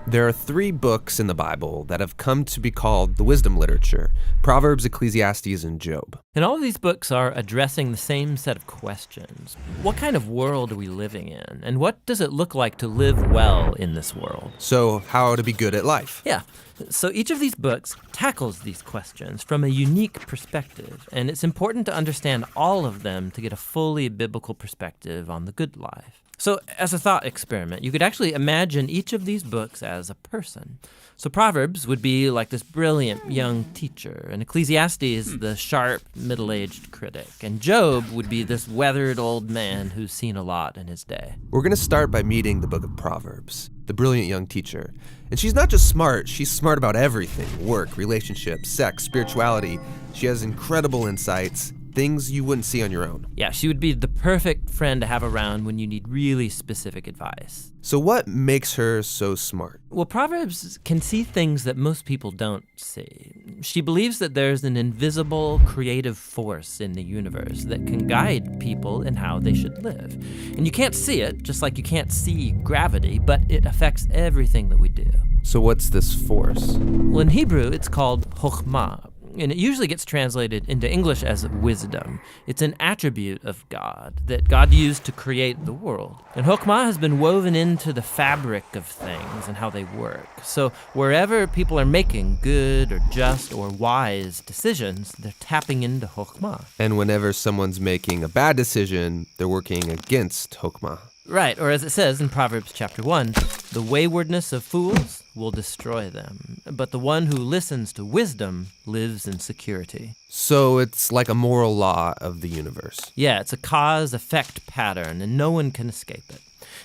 There are 3 books in the Bible that have come to be called the wisdom literature: Proverbs, Ecclesiastes, and Job. And all of these books are addressing the same set of questions. What kind of world are we living in? And what does it look like to live well in this world? So, how to be good at life. Yeah. So each of these books tackles these questions from a unique perspective, and it's important to understand all of them to get a fully biblical perspective on the good life. So as a thought experiment, you could actually imagine each of these books as a person. So Proverbs would be like this brilliant young teacher, and Ecclesiastes the sharp, middle-aged critic, and Job would be this weathered old man who's seen a lot in his day. We're going to start by meeting the book of Proverbs, the brilliant young teacher. And she's not just smart, she's smart about everything: work, relationships, sex, spirituality. She has incredible insights, things you wouldn't see on your own. Yeah, she would be the perfect friend to have around when you need really specific advice. So what makes her so smart? Well, Proverbs can see things that most people don't see. She believes that there's an invisible creative force in the universe that can guide people in how they should live. And you can't see it, just like you can't see gravity, but it affects everything that we do. So what's this force? Well, in Hebrew, it's called chokhmah, and it usually gets translated into English as wisdom. It's an attribute of God that God used to create the world. And chokhmah has been woven into the fabric of things and how they work. So wherever people are making good or just or wise decisions, they're tapping into chokhmah. And whenever someone's making a bad decision, they're working against chokhmah. Right, or as it says in Proverbs chapter 1, the waywardness of fools will destroy them, but the one who listens to wisdom lives in security. So it's like a moral law of the universe. Yeah, it's a cause-effect pattern, and no one can escape it.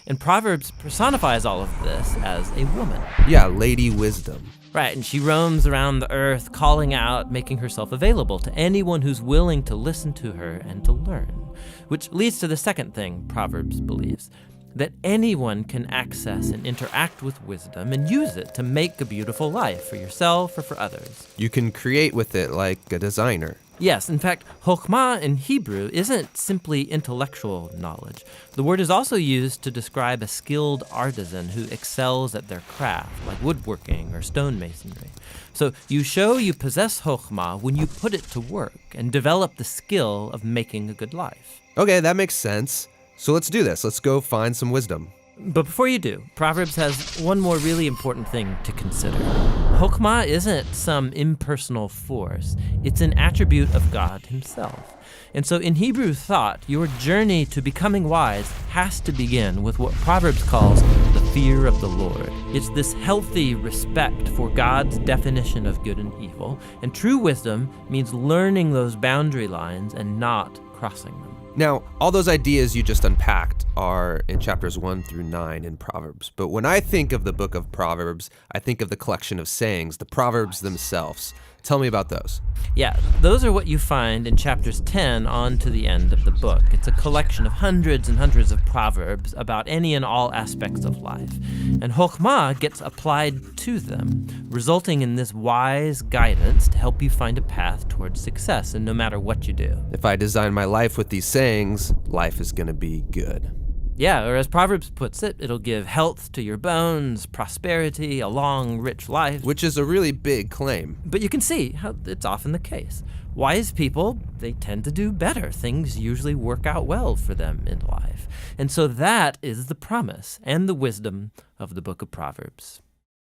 And Proverbs personifies all of this as a woman. Yeah, Lady Wisdom. Right, and she roams around the earth, calling out, making herself available to anyone who's willing to listen to her and to learn. Which leads to the second thing Proverbs believes, that anyone can access and interact with wisdom and use it to make a beautiful life for yourself or for others. You can create with it like a designer. Yes, in fact, chokhmah in Hebrew isn't simply intellectual knowledge. The word is also used to describe a skilled artisan who excels at their craft, like woodworking or stonemasonry. So you show you possess chokhmah when you put it to work and develop the skill of making a good life. Okay, that makes sense. So let's do this. Let's go find some wisdom. But before you do, Proverbs has one more really important thing to consider. Chokhmah isn't some impersonal force. It's an attribute of God himself. And so in Hebrew thought, your journey to becoming wise has to begin with what Proverbs calls the fear of the Lord. It's this healthy respect for God's definition of good and evil. And true wisdom means learning those boundary lines and not crossing them. Now, all those ideas you just unpacked are in chapters 1 through 9 in Proverbs. But when I think of the book of Proverbs, I think of the collection of sayings, the Proverbs themselves. Tell me about those. Yeah, those are what you find in chapters 10 on to the end of the book. It's a collection of hundreds and hundreds of proverbs about any and all aspects of life. And chokhmah gets applied to them, resulting in this wise guidance to help you find a path towards success, and no matter what you do. If I design my life with these sayings, life is going to be good. Yeah, or as Proverbs puts it, it'll give health to your bones, prosperity, a long, rich life. Which is a really big claim. But you can see how it's often the case. Wise people, they tend to do better. Things usually work out well for them in life. And so that is the promise and the wisdom of the book of Proverbs.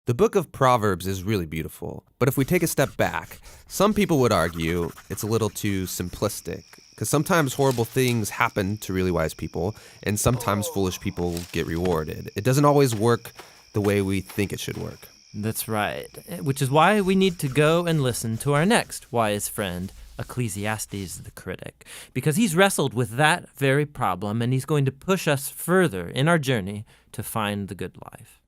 The book of Proverbs is really beautiful, but if we take a step back, some people would argue it's a little too simplistic, because sometimes horrible things happen to really wise people, and sometimes foolish people get rewarded. It doesn't always work the way we think it should work. That's right, which is why we need to go and listen to our next wise friend, Ecclesiastes the critic, because he's wrestled with that very problem, and he's going to push us further in our journey to find the good life.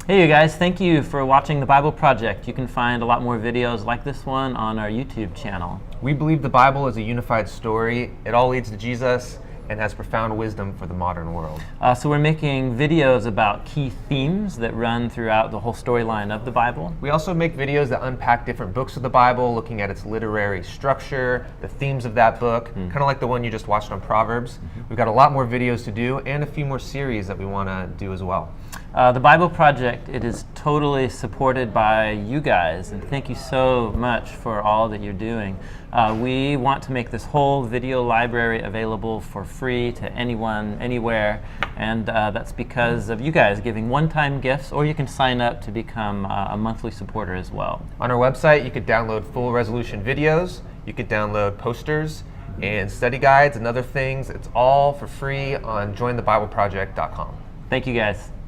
Hey you guys, thank you for watching the Bible Project. You can find a lot more videos like this one on our YouTube channel. We believe the Bible is a unified story. It all leads to Jesus and has profound wisdom for the modern world. So we're making videos about key themes that run throughout the whole storyline of the Bible. We also make videos that unpack different books of the Bible, looking at its literary structure, the themes of that book, kind of like the one you just watched on Proverbs. We've got a lot more videos to do and a few more series that we want to do as well. The Bible Project, it is totally supported by you guys, and thank you so much for all that you're doing. We want to make this whole video library available for free to anyone, anywhere, and that's because of you guys giving one-time gifts, or you can sign up to become a monthly supporter as well. On our website, you could download full resolution videos, you could download posters and study guides and other things. It's all for free on jointhebibleproject.com. Thank you guys.